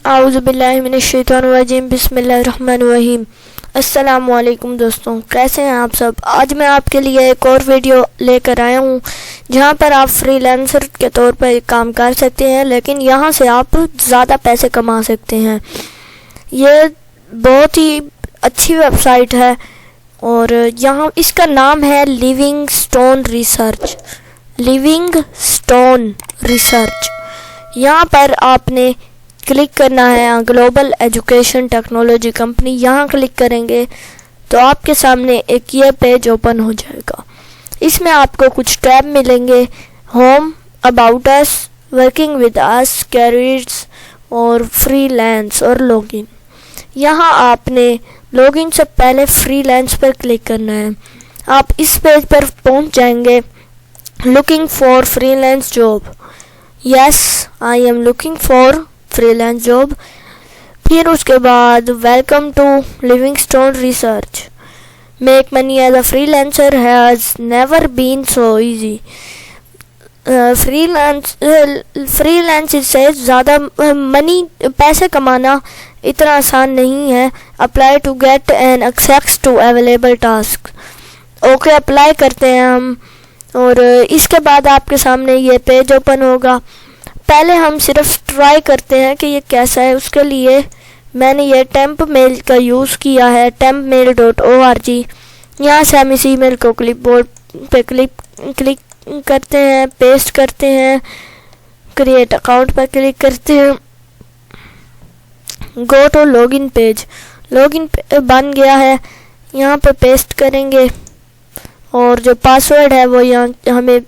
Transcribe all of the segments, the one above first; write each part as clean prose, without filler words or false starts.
आऊज़ुबिल्लाहिमिनश्शैतानिर्रजीम बिस्मिल्लाहिर्रहमानिर्रहीम। अस्सलामुअलैकुम दोस्तों, कैसे हैं आप सब। आज मैं आपके लिए एक और वीडियो लेकर आया हूं जहां पर आप फ्रीलांसर के तौर पर काम कर सकते हैं, लेकिन यहां से आप ज़्यादा पैसे कमा सकते हैं। ये बहुत ही अच्छी वेबसाइट है और यहाँ इसका नाम है लिविंग स्टोन रिसर्च। यहाँ पर आपने क्लिक करना है ग्लोबल एजुकेशन टेक्नोलॉजी कंपनी। यहाँ क्लिक करेंगे तो आपके सामने एक ये पेज ओपन हो जाएगा। इसमें आपको कुछ टैब मिलेंगे, home, about us, working with us, carriers और फ्रीलांस और लॉगिन। यहाँ आपने लॉगिन से पहले फ्रीलांस पर क्लिक करना है। आप इस पेज पर पहुँच जाएंगे। Looking for freelance job, yes I am looking for freelance job. फिर उसके बाद welcome to Livingstone research, make money as a freelancer has never been so easy. Freelance से ज़्यादा पैसे कमाना इतना आसान नहीं है। Apply to get an access to available task. Okay, apply करते हैं हम और इसके बाद आपके सामने ये पेज ओपन होगा। पहले हम सिर्फ ट्राई करते हैं कि ये कैसा है। उसके लिए मैंने ये टेम्प मेल का यूज़ किया है, tempmail.org। यहाँ से हम इस ईमेल को क्लिपबोर्ड पे क्लिक करते हैं, पेस्ट करते हैं, क्रिएट अकाउंट पर क्लिक करते हैं, go to login page. Login बन गया है, यहाँ पे पेस्ट करेंगे और जो पासवर्ड है वो यहाँ हमें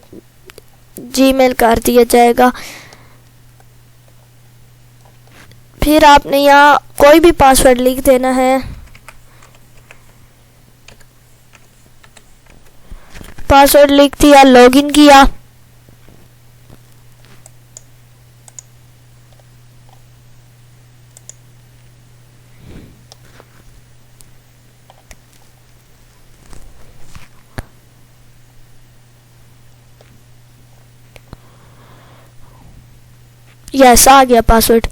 जीमेल कर दिया जाएगा। फिर आपने यहाँ कोई भी पासवर्ड लिख देना है। पासवर्ड लिख दिया, लॉगिन किया। यस, आ गया पासवर्ड।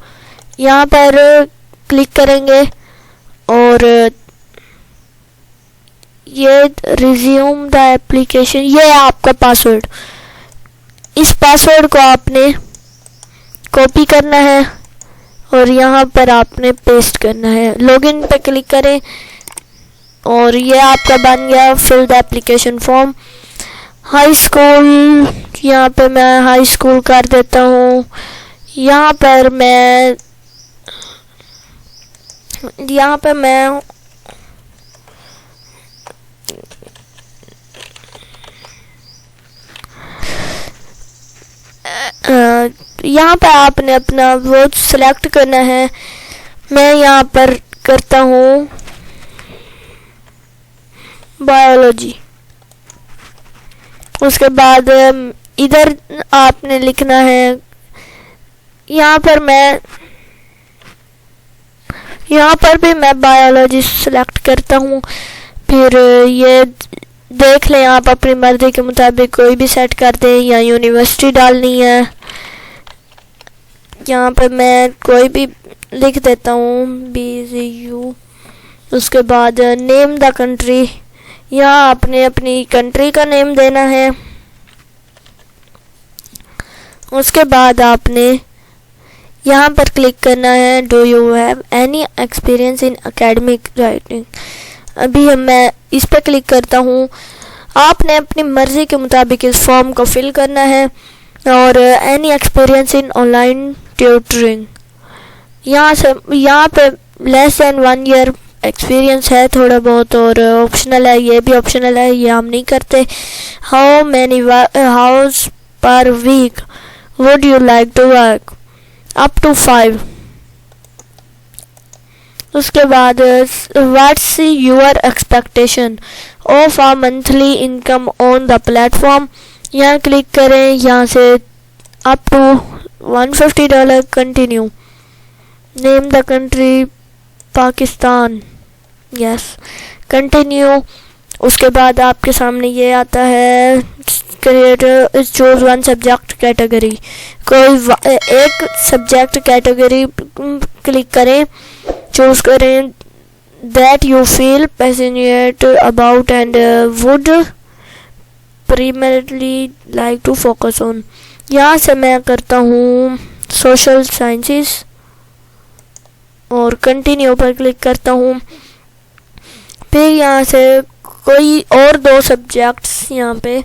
यहाँ पर क्लिक करेंगे और ये रिज्यूम द एप्लीकेशन, ये है आपका पासवर्ड। इस पासवर्ड को आपने कॉपी करना है और यहाँ पर आपने पेस्ट करना है। लॉगिन पे क्लिक करें और ये आपका बन गया fill the application form. High school, यहाँ पे मैं हाई स्कूल कर देता हूँ। यहाँ पर मैं यहाँ पे आपने अपना वो सिलेक्ट करना है। मैं यहाँ पर करता हूँ बायोलॉजी। उसके बाद इधर आपने लिखना है, यहाँ पर भी मैं बायोलॉजी सेलेक्ट करता हूँ। फिर ये देख लें, आप अपनी मर्जी के मुताबिक कोई भी सेट कर दें या यूनिवर्सिटी डालनी है। यहाँ पर मैं कोई भी लिख देता हूँ BZU। उसके बाद नेम द कंट्री, यहाँ आपने अपनी कंट्री का नेम देना है। उसके बाद आपने यहाँ पर क्लिक करना है do you have any experience in academic writing. अभी मैं इस पर क्लिक करता हूँ। आपने अपनी मर्ज़ी के मुताबिक इस फॉर्म को फिल करना है और any experience in online tutoring, यहाँ पे लेस देन 1 ईयर एक्सपीरियंस है थोड़ा बहुत और ऑप्शनल है, ये भी ऑप्शनल है, ये हम नहीं करते। How many hours per week would you like to work, up to 5। उसके बाद what's your expectation of a monthly income on the platform, यहाँ क्लिक करें। यहाँ से up to $150 continue. Name the country Pakistan, yes, continue. उसके बाद आपके सामने ये आता है करिए चूज वन सब्जेक्ट कैटेगरी, कोई एक सब्जेक्ट कैटेगरी क्लिक करें, चूज करें that you feel passionate about and would primarily like to focus on। यहाँ से मैं करता हूँ सोशल साइंसेस और कंटिन्यू पर क्लिक करता हूँ। फिर यहाँ से कोई और 2 सब्जेक्ट्स यहाँ पे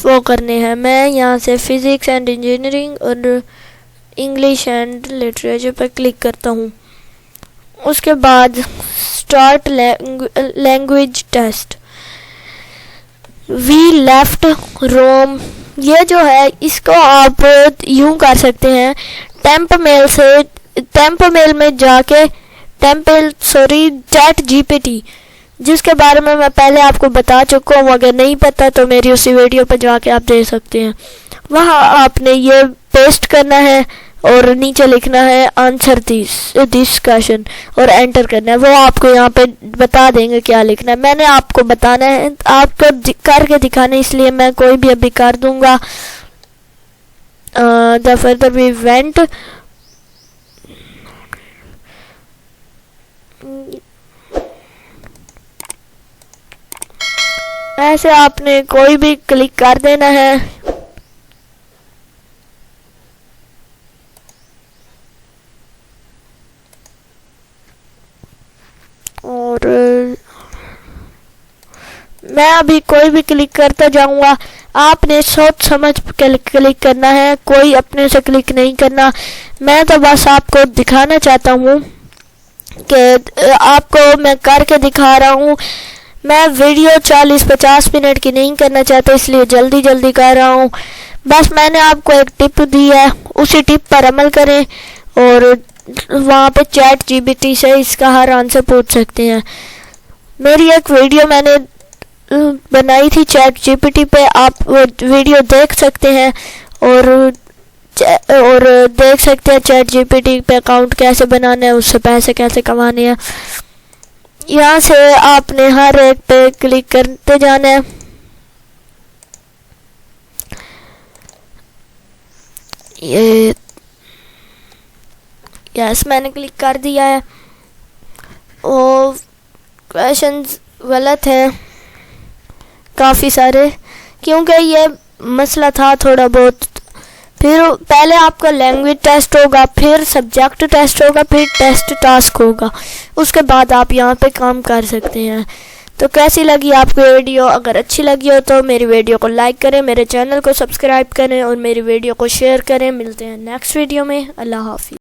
वो करने हैं। मैं यहाँ से फिजिक्स एंड इंजीनियरिंग और इंग्लिश एंड लिटरेचर पर क्लिक करता हूँ। उसके बाद start language test. We left Rome, ये जो है इसको आप यूं कर सकते हैं, टेम्प मेल में जाके चैट जीपीटी, जिसके बारे में मैं पहले आपको बता चुका हूँ। अगर नहीं पता तो मेरी उसी वीडियो पर जाके आप देख सकते हैं। वहाँ आपने ये पेस्ट करना है और नीचे लिखना है आंसर दिस क्वेश्चन और एंटर करना है। वो आपको यहाँ पे बता देंगे क्या लिखना है। मैंने आपको बताना है, आपको करके दिखाना है, इसलिए मैं कोई भी अभी कर दूंगा। द फर्दर वी वेंट, ऐसे आपने कोई भी क्लिक कर देना है। और मैं अभी कोई भी क्लिक करता जाऊंगा। आपने सोच समझ क्लिक करना है, कोई अपने से क्लिक नहीं करना। मैं तो बस आपको दिखाना चाहता हूँ कि आपको मैं करके दिखा रहा हूँ। मैं वीडियो 40-50 मिनट की नहीं करना चाहता, इसलिए जल्दी जल्दी कर रहा हूँ। बस मैंने आपको एक टिप दी है, उसी टिप पर अमल करें और वहाँ पे चैट जीपीटी से इसका हर आंसर पूछ सकते हैं। मेरी एक वीडियो मैंने बनाई थी चैट जीपीटी पे, आप वो वीडियो देख सकते हैं और देख सकते हैं चैट जीपीटी पे अकाउंट कैसे बनाना है, उससे पैसे कैसे कमाने हैं। यहाँ से आपने हर एक पे क्लिक करते जाना है। ये यस मैंने क्लिक कर दिया है। वो क्वेश्चंस गलत हैं काफ़ी सारे, क्योंकि ये मसला था थोड़ा बहुत। फिर पहले आपका लैंग्वेज टेस्ट होगा, फिर सब्जेक्ट टेस्ट होगा, फिर टेस्ट टास्क होगा, उसके बाद आप यहाँ पे काम कर सकते हैं। तो कैसी लगी आपको वीडियो? अगर अच्छी लगी हो तो मेरी वीडियो को लाइक करें, मेरे चैनल को सब्सक्राइब करें और मेरी वीडियो को शेयर करें। मिलते हैं नेक्स्ट वीडियो में। अल्लाह हाफिज़।